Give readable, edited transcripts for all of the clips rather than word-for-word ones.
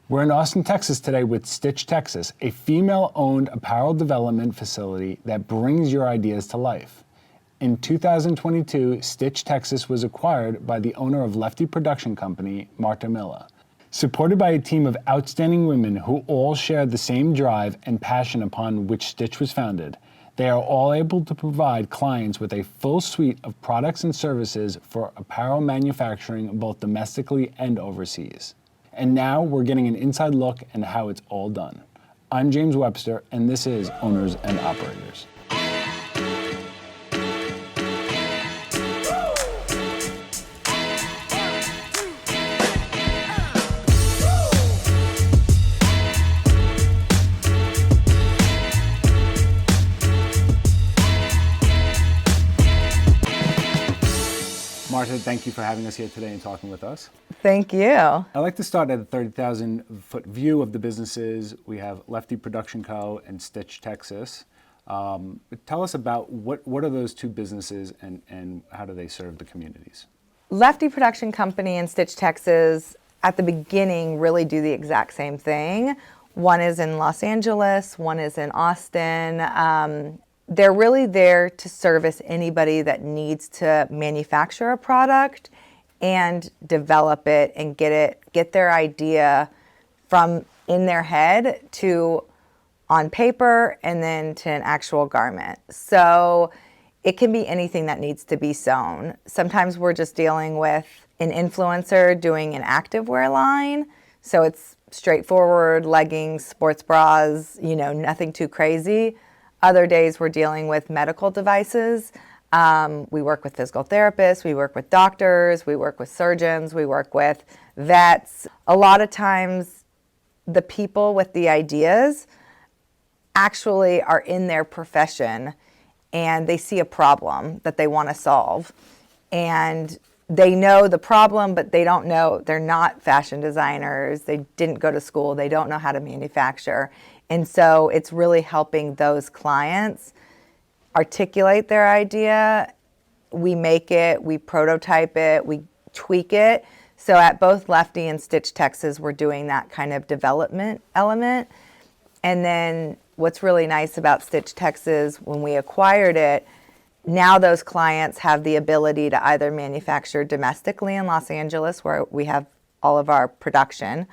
We're in Austin, Texas today with Stitch Texas, a female-owned apparel development facility that brings your ideas to life. In 2022, Stitch Texas was acquired by the owner of Lefty Production Co, Marta Miller. Supported by a team of outstanding women who all share the same drive and passion upon which Stitch was founded, they are all able to provide clients with a full suite of products and services for apparel manufacturing both domestically and overseas. And now we're getting an inside look at how it's all done. I'm James Webster, and this is Owners and Operators. Marta, thank you for having us here today and talking with us. Thank you. I'd like to start at a 30,000-foot view of the businesses. We have Lefty Production Co. and Stitch Texas. Tell us about what are those two businesses and how do they serve the communities? Lefty Production Company and Stitch Texas, at the beginning, really do the exact same thing. One is in Los Angeles, one is in Austin. They're really there to service anybody that needs to manufacture a product and develop it and get their idea from in their head to on paper and then to an actual garment. So it can be anything that needs to be sewn. Sometimes we're just dealing with an influencer doing an activewear line. So it's straightforward leggings, sports bras, nothing too crazy. Other days we're dealing with medical devices. We work with physical therapists, we work with doctors, we work with surgeons, we work with vets. A lot of times the people with the ideas actually are in their profession and they see a problem that they want to solve. And they know the problem, but they don't know, they're not fashion designers, they didn't go to school, they don't know how to manufacture. And so it's really helping those clients articulate their idea. We make it, we prototype it, we tweak it. So at both Lefty and Stitch Texas, we're doing that kind of development element. And then what's really nice about Stitch Texas, when we acquired it, now those clients have the ability to either manufacture domestically in Los Angeles, where we have all of our production,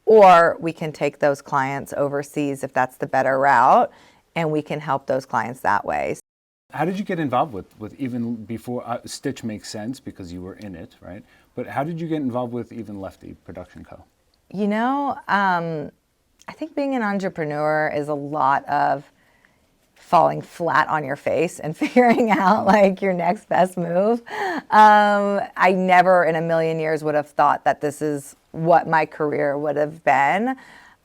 or we can take those clients overseas if that's the better route, and we can help those clients that way. How did you get involved with even before, Stitch makes sense because you were in it, right? But how did you get involved with even Lefty Production Co? I think being an entrepreneur is a lot of falling flat on your face and figuring out like your next best move. I never in a million years would have thought that this is what my career would have been.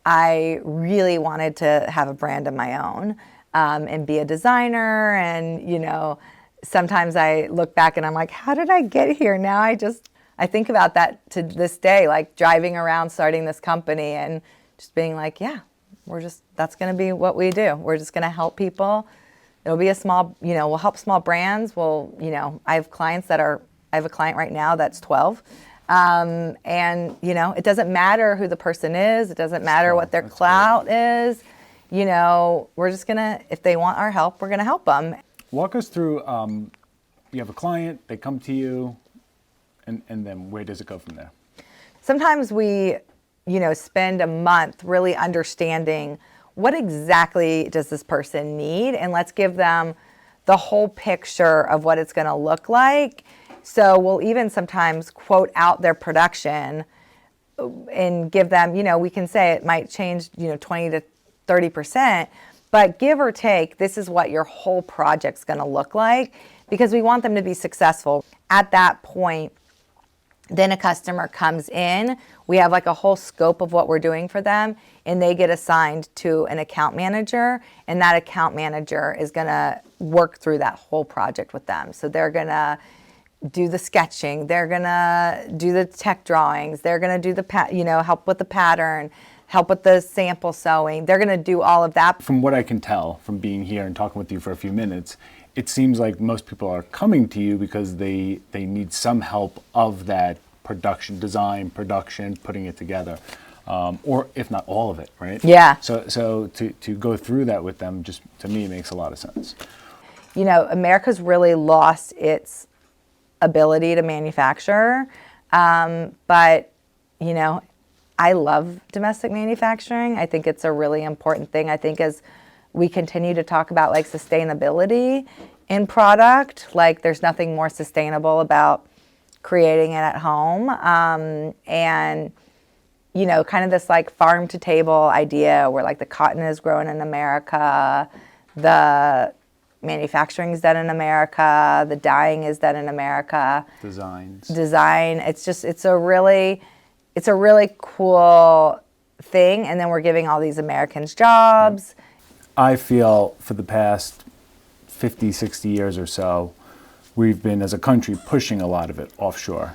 I really wanted to have a brand of my own and be a designer. And, sometimes I look back and I'm like, how did I get here? Now I think about that to this day, like driving around, starting this company and just being like, yeah, that's going to be what we do. We're just going to help people. It'll be a small, we'll help small brands. I have I have a client right now that's 12. It doesn't matter who the person is. It doesn't matter what their clout is. We're just if they want our help, we're going to help them. Walk us through, you have a client, they come to you, and then where does it go from there? Sometimes we, spend a month really understanding what exactly does this person need, and let's give them the whole picture of what it's going to look like. So we'll even sometimes quote out their production and give them, we can say it might change, 20 to 30%, but give or take, this is what your whole project's going to look like, because we want them to be successful. At that point, then a customer comes in, we have like a whole scope of what we're doing for them, and they get assigned to an account manager, and that account manager is going to work through that whole project with them. So they're going to do the sketching, they're going to do the tech drawings, they're going to do help with the pattern, help with the sample sewing. They're going to do all of that. From what I can tell from being here and talking with you for a few minutes, it seems like most people are coming to you because they need some help of that production, design, production, putting it together. or if not all of it, right? Yeah. So to go through that with them, just to me, makes a lot of sense. You know, America's really lost its ability to manufacture. But, you know, I love domestic manufacturing. I think it's a really important thing. I think as we continue to talk about like sustainability in product, like there's nothing more sustainable about creating it at home. And, you know, kind of this like farm to table idea where like the cotton is grown in America, the manufacturing is done in America, the dyeing is done in America. Design. It's a really cool thing. And then we're giving all these Americans jobs. I feel for the past 50, 60 years or so, we've been, as a country, pushing a lot of it offshore.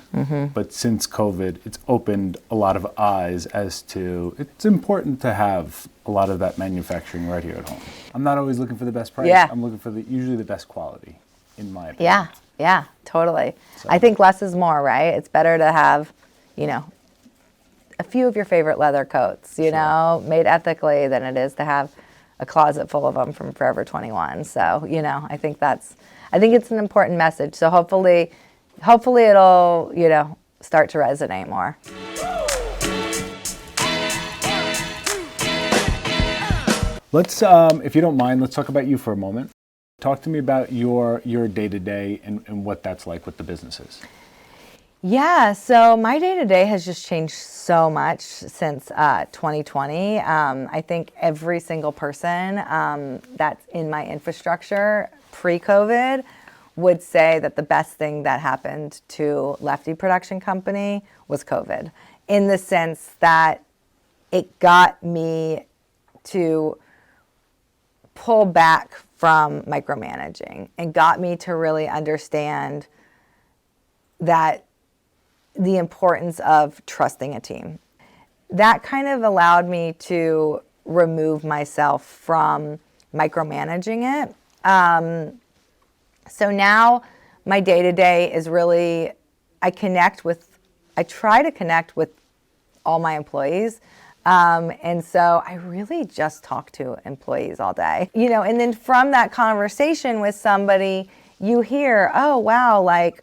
But since COVID, it's opened a lot of eyes as to it's important to have a lot of that manufacturing right here at home. I'm not always looking for the best price. Yeah. I'm looking for usually the best quality, in my opinion. Yeah, totally. So. I think less is more, right? It's better to have, you know, a few of your favorite leather coats, you know, made ethically than it is to have a closet full of them from Forever 21. So, you know, I think it's an important message. So hopefully it'll, you know, start to resonate more. Let's, if you don't mind, let's talk about you for a moment. Talk to me about your day-to-day and what that's like with the businesses. Yeah, so my day-to-day has just changed so much since 2020. I think every single person that's in my infrastructure pre-COVID would say that the best thing that happened to Lefty Production Company was COVID, in the sense that it got me to pull back from micromanaging and got me to really understand that the importance of trusting a team. That kind of allowed me to remove myself from micromanaging it. So now my day-to-day is really, I try to connect with all my employees. And so I really just talk to employees all day, you know, and then from that conversation with somebody, you hear, oh, wow, like,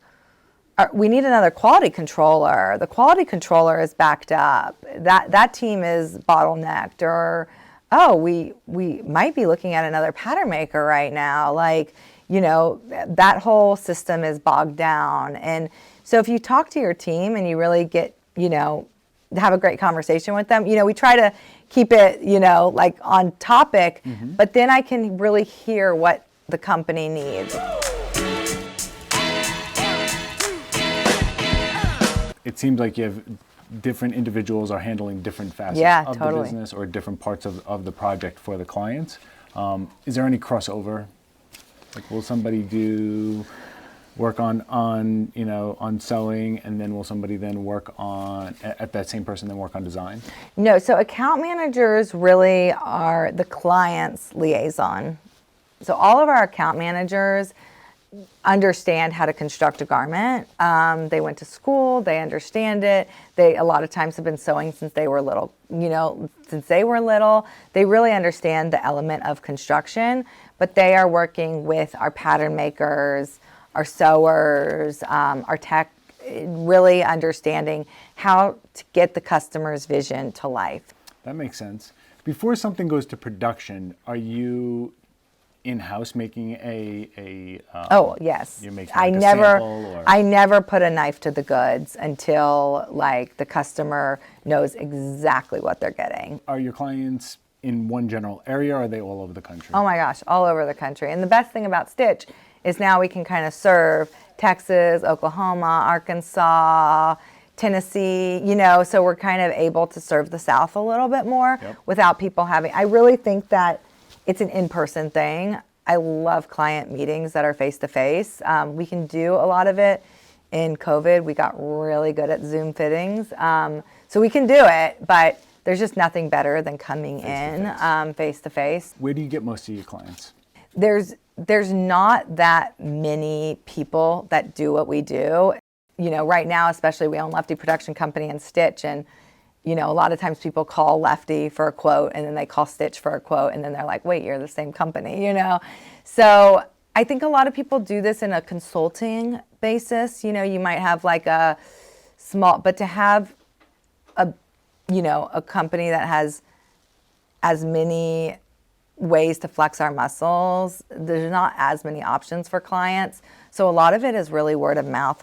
we need another quality controller. The quality controller is backed up. That team is bottlenecked. Or, oh, we might be looking at another pattern maker right now. Like, you know, that whole system is bogged down. And so if you talk to your team and you really get, you know, have a great conversation with them, you know, we try to keep it, you know, like on topic, but then I can really hear what the company needs. It seems like you have different individuals are handling different facets of the business or different parts of the project for the clients. Is there any crossover? Like, will somebody do work on you know, on sewing, and then will somebody then work on, at that same person, then work on design? No, so account managers really are the client's liaison. So all of our account managers understand how to construct a garment. They went to school, they understand it. They a lot of times have been sewing since they were little, you know, They really understand the element of construction, but they are working with our pattern makers, our sewers, our tech, really understanding how to get the customer's vision to life. That makes sense. Before something goes to production, are you in-house making oh, yes. You're making like a sample, or? I never put a knife to the goods until like the customer knows exactly what they're getting. Are your clients in one general area, or are they all over the country? Oh my gosh, all over the country. And the best thing about Stitch is now we can kind of serve Texas, Oklahoma, Arkansas, Tennessee, you know, so we're kind of able to serve the South a little bit more without people having, I really think that it's an in-person thing. I love client meetings that are face-to-face. We can do a lot of it. In COVID, we got really good at Zoom fittings. So we can do it, but there's just nothing better than coming in face-to-face. Where do you get most of your clients? There's not that many people that do what we do. You know, right now, especially, we own Lefty Production Company and Stitch, and a lot of times people call Lefty for a quote and then they call Stitch for a quote and then they're like, wait, you're the same company. So I think a lot of people do this in a consulting basis. You might have like a small, but to have a company that has as many ways to flex our muscles, there's not as many options for clients. So a lot of it is really word of mouth.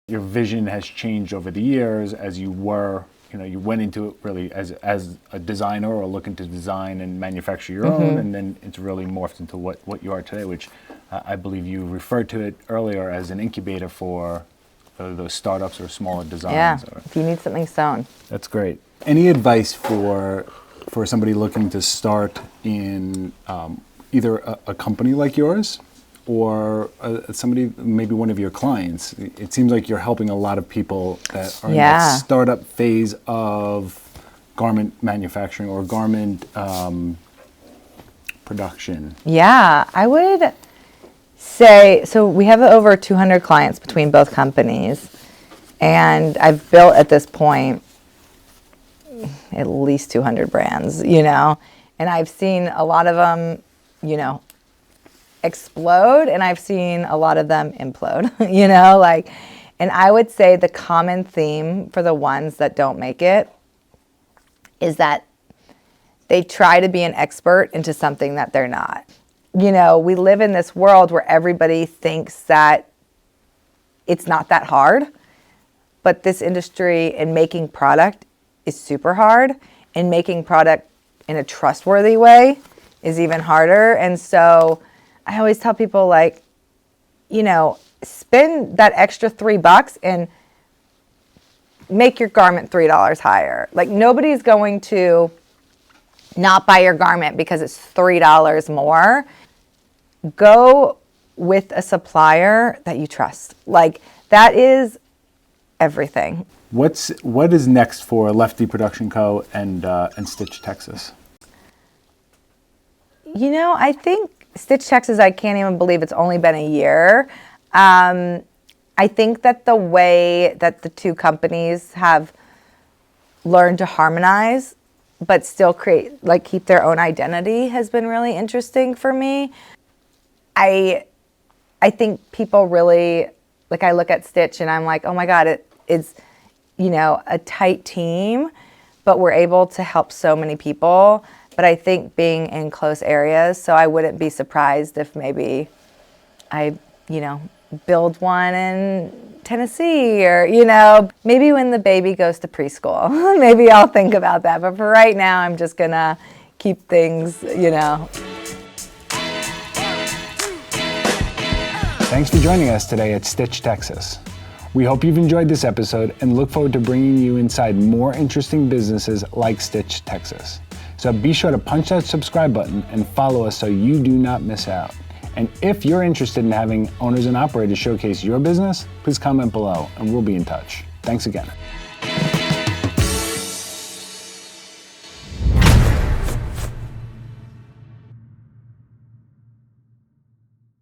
Your vision has changed over the years as you went into it really as a designer or looking to design and manufacture your own, and then it's really morphed into what you are today, which I believe you referred to it earlier as an incubator for those startups or smaller designs. Yeah, if you need something sewn. That's great. Any advice for somebody looking to start in either a company like yours or somebody, maybe one of your clients? It seems like you're helping a lot of people that are in that startup phase of garment manufacturing or garment production. Yeah, I would say, so we have over 200 clients between both companies, and I've built at this point at least 200 brands, and I've seen a lot of them, explode, and I've seen a lot of them implode, and I would say the common theme for the ones that don't make it is that they try to be an expert into something that they're not. We live in this world where everybody thinks that it's not that hard, but this industry and making product is super hard, and making product in a trustworthy way is even harder. And so I always tell people, spend that extra $3 and make your garment $3 higher. Nobody's going to not buy your garment because it's $3 more. Go with a supplier that you trust. That is everything. What is next for Lefty Production Co. and Stitch Texas? I think Stitch Texas, I can't even believe it's only been a year. I think that the way that the two companies have learned to harmonize but still keep their own identity has been really interesting for me. I think people really, I look at Stitch and I'm like, oh my God, it's a tight team, but we're able to help so many people. But I think being in close areas, so I wouldn't be surprised if maybe I, build one in Tennessee or, maybe when the baby goes to preschool, maybe I'll think about that. But for right now, I'm just gonna keep things, Thanks for joining us today at Stitch Texas. We hope you've enjoyed this episode and look forward to bringing you inside more interesting businesses like Stitch Texas. So be sure to punch that subscribe button and follow us so you do not miss out. And if you're interested in having owners and operators showcase your business, please comment below and we'll be in touch. Thanks again.